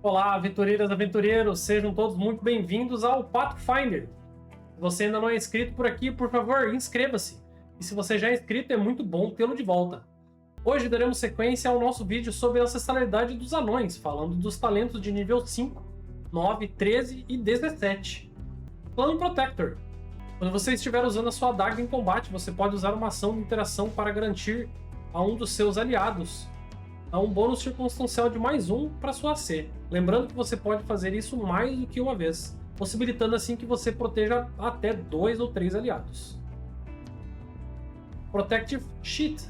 Olá, aventureiras, aventureiros, sejam todos muito bem-vindos ao Pathfinder. Se você ainda não é inscrito por aqui, por favor, inscreva-se. E se você já é inscrito, é muito bom tê-lo de volta. Hoje daremos sequência ao nosso vídeo sobre a ancestralidade dos anões, falando dos talentos de nível 5, 9, 13 e 17. Plano Protector. Quando você estiver usando a sua adaga em combate, você pode usar uma ação de interação para garantir a um dos seus aliados um bônus circunstancial de +1 para sua AC. Lembrando que você pode fazer isso mais do que uma vez, possibilitando assim que você proteja até 2 ou 3 aliados. Protective Sheet.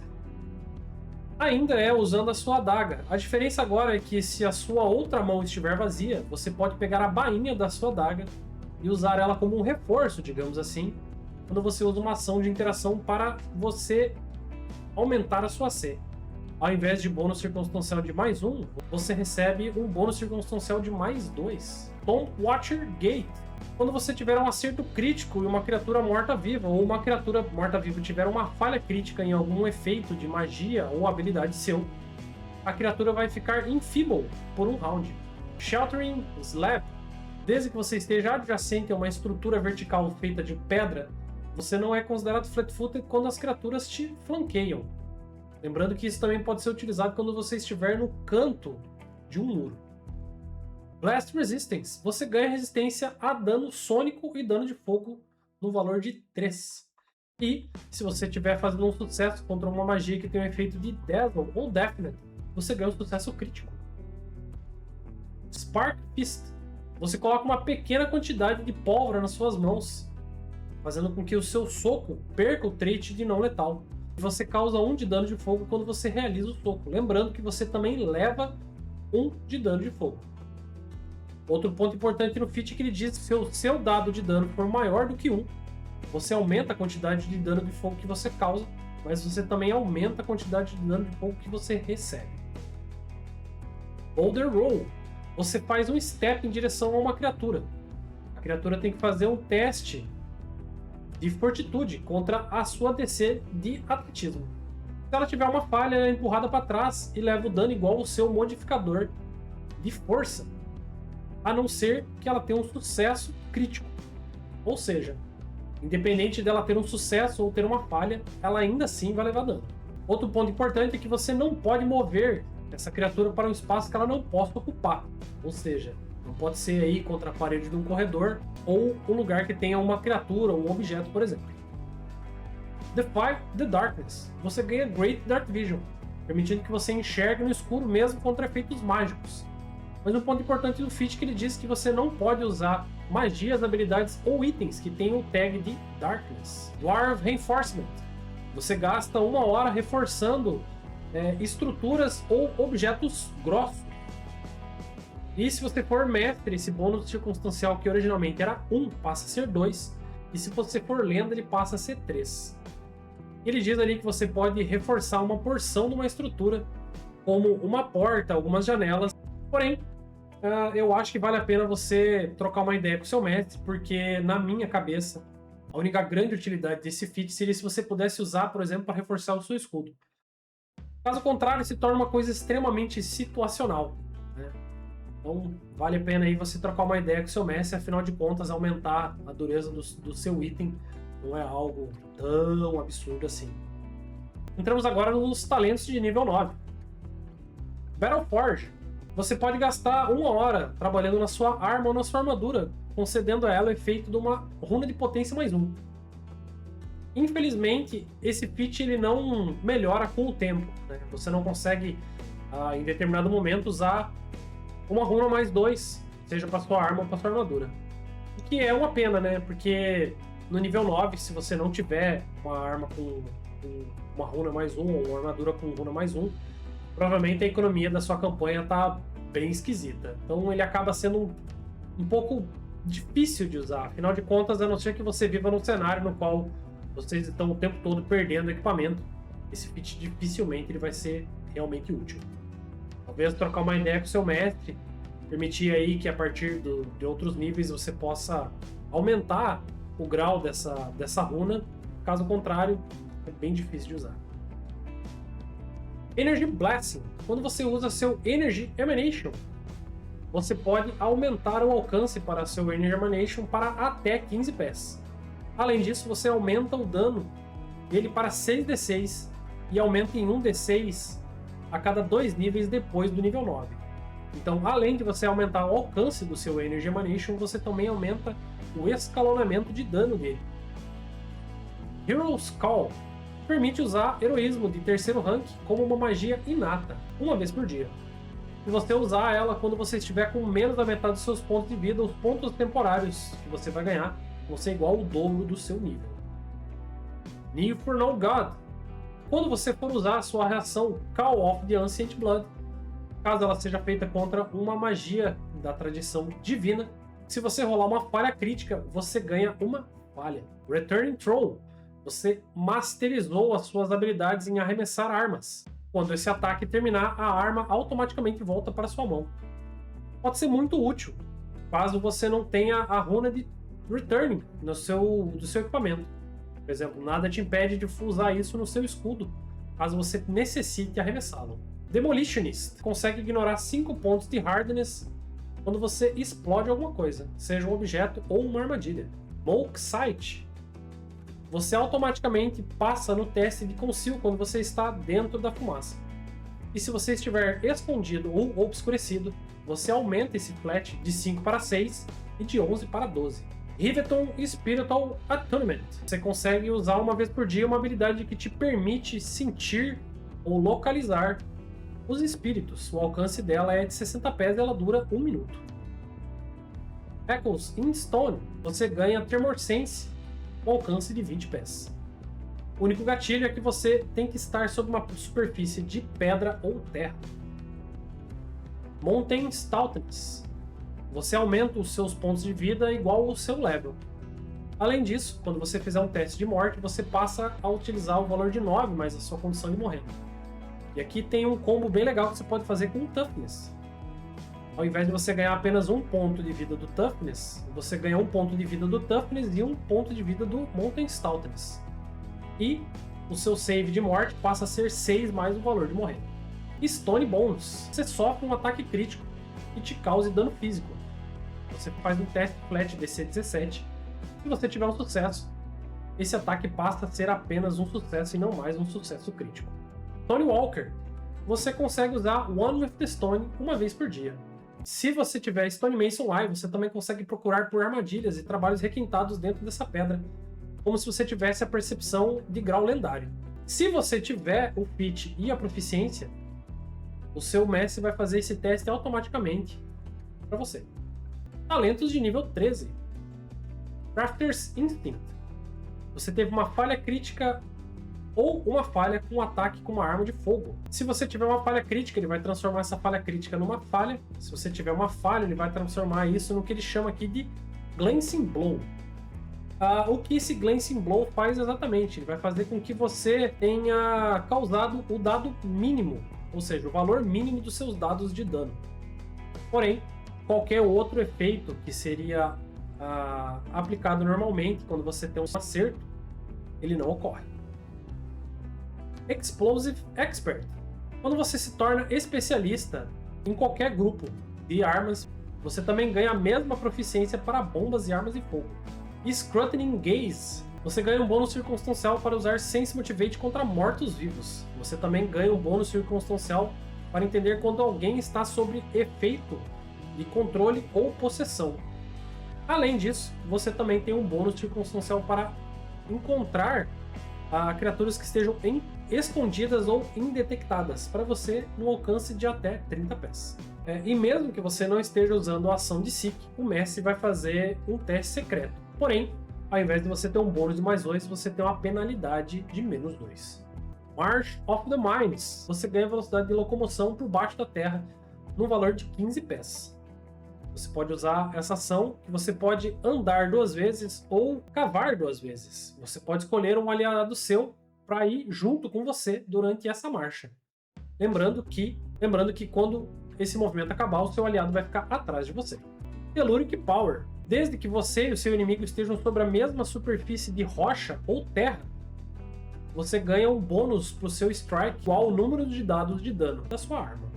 Ainda é usando a sua adaga. A diferença agora é que se a sua outra mão estiver vazia, você pode pegar a bainha da sua adaga e usar ela como um reforço, digamos assim, quando você usa uma ação de interação para você aumentar a sua AC. Ao invés de bônus circunstancial de +1, você recebe um bônus circunstancial de +2. Tom Watcher Gate. Quando você tiver um acerto crítico e uma criatura morta-viva, ou uma criatura morta-viva tiver uma falha crítica em algum efeito de magia ou habilidade seu, a criatura vai ficar enfeeble por um round. Sheltering Slab. Desde que você esteja adjacente a uma estrutura vertical feita de pedra, você não é considerado flat-footed quando as criaturas te flanqueiam. Lembrando que isso também pode ser utilizado quando você estiver no canto de um muro. Blast Resistance. Você ganha resistência a dano sônico e dano de fogo no valor de 3. E, se você estiver fazendo um sucesso contra uma magia que tem um efeito de Dazzle ou Deafening, você ganha um sucesso crítico. Spark Fist. Você coloca uma pequena quantidade de pólvora nas suas mãos, fazendo com que o seu soco perca o trait de não letal. Você causa 1 de dano de fogo quando você realiza o soco. Lembrando que você também leva 1 de dano de fogo. Outro ponto importante no feat é que ele diz que se o seu dado de dano for maior do que 1, você aumenta a quantidade de dano de fogo que você causa, mas você também aumenta a quantidade de dano de fogo que você recebe. Boulder Roll. Você faz um step em direção a uma criatura. A criatura tem que fazer um teste de fortitude contra a sua DC de atletismo. Se ela tiver uma falha, ela é empurrada para trás e leva o dano igual ao seu modificador de força, a não ser que ela tenha um sucesso crítico. Ou seja, independente dela ter um sucesso ou ter uma falha, ela ainda assim vai levar dano. Outro ponto importante é que você não pode mover essa criatura para um espaço que ela não possa ocupar. Ou seja, não pode ser aí contra a parede de um corredor ou um lugar que tenha uma criatura ou um objeto, por exemplo. Defy the Darkness. Você ganha Great Dark Vision, permitindo que você enxergue no escuro mesmo contra efeitos mágicos. Mas um ponto importante do feat é que ele diz que você não pode usar magias, habilidades ou itens que tenham o tag de Darkness. Dwarf Reinforcement. Você gasta 1 hora reforçando estruturas ou objetos grossos. E se você for mestre, esse bônus circunstancial que originalmente era 1 passa a ser 2. E se você for lenda, ele passa a ser 3. Ele diz ali que você pode reforçar uma porção de uma estrutura, como uma porta, algumas janelas. Porém, eu acho que vale a pena você trocar uma ideia com o seu mestre, porque na minha cabeça, a única grande utilidade desse feat seria se você pudesse usar, por exemplo, para reforçar o seu escudo. Caso contrário, se torna uma coisa extremamente situacional, né? Então, vale a pena aí você trocar uma ideia com o seu mestre, afinal de contas, aumentar a dureza do seu item não é algo tão absurdo assim. Entramos agora nos talentos de nível 9. Battleforge. Você pode gastar 1 hora trabalhando na sua arma ou na sua armadura, concedendo a ela o efeito de uma runa de potência +1. Infelizmente, esse feat ele não melhora com o tempo, né? Você não consegue, em determinado momento, usar uma runa +2, seja para sua arma ou para sua armadura. O que é uma pena, né? Porque no nível 9, se você não tiver uma arma com uma runa +1 ou uma armadura com runa +1, provavelmente a economia da sua campanha tá bem esquisita. Então ele acaba sendo um pouco difícil de usar. Afinal de contas, a não ser que você viva num cenário no qual vocês estão o tempo todo perdendo equipamento, esse feat dificilmente ele vai ser realmente útil. Talvez trocar uma ideia com o seu mestre, permitir aí que a partir de outros níveis você possa aumentar o grau dessa runa. Caso contrário, é bem difícil de usar. Energy Blessing. Quando você usa seu Energy Emanation, você pode aumentar o alcance para seu Energy Emanation para até 15 pés. Além disso, você aumenta o dano dele para 6d6 e aumenta em 1d6 a cada 2 níveis depois do nível 9. Então, além de você aumentar o alcance do seu Energy Emanation, você também aumenta o escalonamento de dano dele. Hero's Call permite usar heroísmo de terceiro rank como uma magia inata, uma vez por dia. E você usar ela quando você estiver com menos da metade dos seus pontos de vida, os pontos temporários que você vai ganhar vão ser igual ao dobro do seu nível. Need for No God. Quando você for usar a sua reação Call of the Ancient Blood, caso ela seja feita contra uma magia da tradição divina, se você rolar uma falha crítica, você ganha uma falha. Returning Throw. Você masterizou as suas habilidades em arremessar armas. Quando esse ataque terminar, a arma automaticamente volta para sua mão. Pode ser muito útil, caso você não tenha a runa de Returning do seu equipamento. Por exemplo, nada te impede de usar isso no seu escudo, caso você necessite arremessá-lo. Demolitionist consegue ignorar 5 pontos de Hardness quando você explode alguma coisa, seja um objeto ou uma armadilha. Smoke Sight. Você automaticamente passa no teste de Conceal quando você está dentro da fumaça. E se você estiver escondido ou obscurecido, você aumenta esse flat de 5 para 6 e de 11 para 12. Riveton Spiritual Attunement. Você consegue usar uma vez por dia uma habilidade que te permite sentir ou localizar os espíritos. O alcance dela é de 60 pés e ela dura 1 minuto. Echoes in Stone. Você ganha Tremor Sense com alcance de 20 pés. O único gatilho é que você tem que estar sobre uma superfície de pedra ou terra. Mountain Stoutness. Você aumenta os seus pontos de vida igual ao seu level. Além disso, quando você fizer um teste de morte, você passa a utilizar o valor de 9 mais a sua condição de morrer. E aqui tem um combo bem legal que você pode fazer com o Toughness. Ao invés de você ganhar apenas 1 ponto de vida do Toughness, você ganha 1 ponto de vida do Toughness e 1 ponto de vida do Mountain Stoutness. E o seu save de morte passa a ser 6 mais o valor de morrer. Stone Bones. Você sofre um ataque crítico que te cause dano físico. Você faz um teste flat DC-17. Se você tiver um sucesso, esse ataque passa a ser apenas um sucesso e não mais um sucesso crítico. Stone Walker. Você consegue usar One with the Stone uma vez por dia. Se você tiver Stone Mason Live, você também consegue procurar por armadilhas e trabalhos requintados dentro dessa pedra, como se você tivesse a percepção de grau lendário. Se você tiver o feat e a proficiência, o seu mestre vai fazer esse teste automaticamente para você. Talentos de nível 13. Crafter's Instinct. Você teve uma falha crítica ou uma falha com um ataque com uma arma de fogo. Se você tiver uma falha crítica, ele vai transformar essa falha crítica numa falha. Se você tiver uma falha, ele vai transformar isso no que ele chama aqui de Glancing Blow. O que esse Glancing Blow faz exatamente? Ele vai fazer com que você tenha causado o dado mínimo, ou seja, o valor mínimo dos seus dados de dano. Porém, qualquer outro efeito que seria aplicado normalmente quando você tem um acerto, ele não ocorre. Explosive Expert. Quando você se torna especialista em qualquer grupo de armas, você também ganha a mesma proficiência para bombas e armas de fogo. Scrutining Gaze. Você ganha um bônus circunstancial para usar Sense Motivate contra mortos-vivos. Você também ganha um bônus circunstancial para entender quando alguém está sob efeito de controle ou possessão. Além disso, você também tem um bônus circunstancial para encontrar criaturas que estejam escondidas ou indetectadas, para você no alcance de até 30 pés. E mesmo que você não esteja usando a ação de Seek, o mestre vai fazer um teste secreto. Porém, ao invés de você ter um bônus de mais 2, você tem uma penalidade de menos 2. March of the Mines. Você ganha velocidade de locomoção por baixo da terra no valor de 15 pés. Você pode usar essa ação, que você pode andar 2 vezes ou cavar 2 vezes. Você pode escolher um aliado seu para ir junto com você durante essa marcha. Lembrando que quando esse movimento acabar, o seu aliado vai ficar atrás de você. Telluric Power. Desde que você e o seu inimigo estejam sobre a mesma superfície de rocha ou terra, você ganha um bônus para o seu strike igual ao número de dados de dano da sua arma.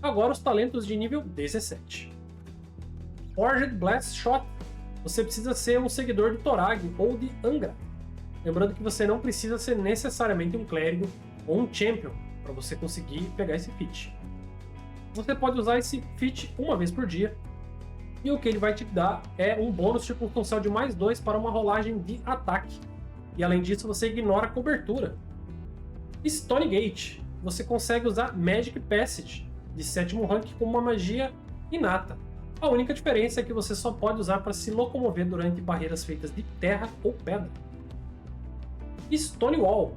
Agora os talentos de nível 17. Forged Blast Shot. Você precisa ser um seguidor de Torag ou de Angra. Lembrando que você não precisa ser necessariamente um clérigo ou um champion para você conseguir pegar esse feat. Você pode usar esse feat uma vez por dia, e o que ele vai te dar é um bônus circunstancial de mais 2 para uma rolagem de ataque. E além disso, você ignora a cobertura. Stonegate. Você consegue usar Magic Passage de 7º rank com uma magia inata. A única diferença é que você só pode usar para se locomover durante barreiras feitas de terra ou pedra. Stonewall.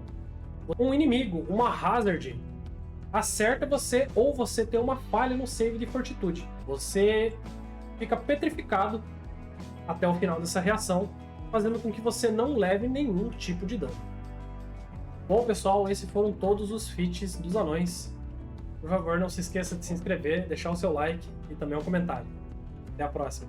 Um inimigo, uma Hazard, acerta você ou você tem uma falha no save de fortitude. Você fica petrificado até o final dessa reação, fazendo com que você não leve nenhum tipo de dano. Bom, pessoal, esses foram todos os feats dos anões. Por favor, não se esqueça de se inscrever, deixar o seu like e também um comentário. Até a próxima!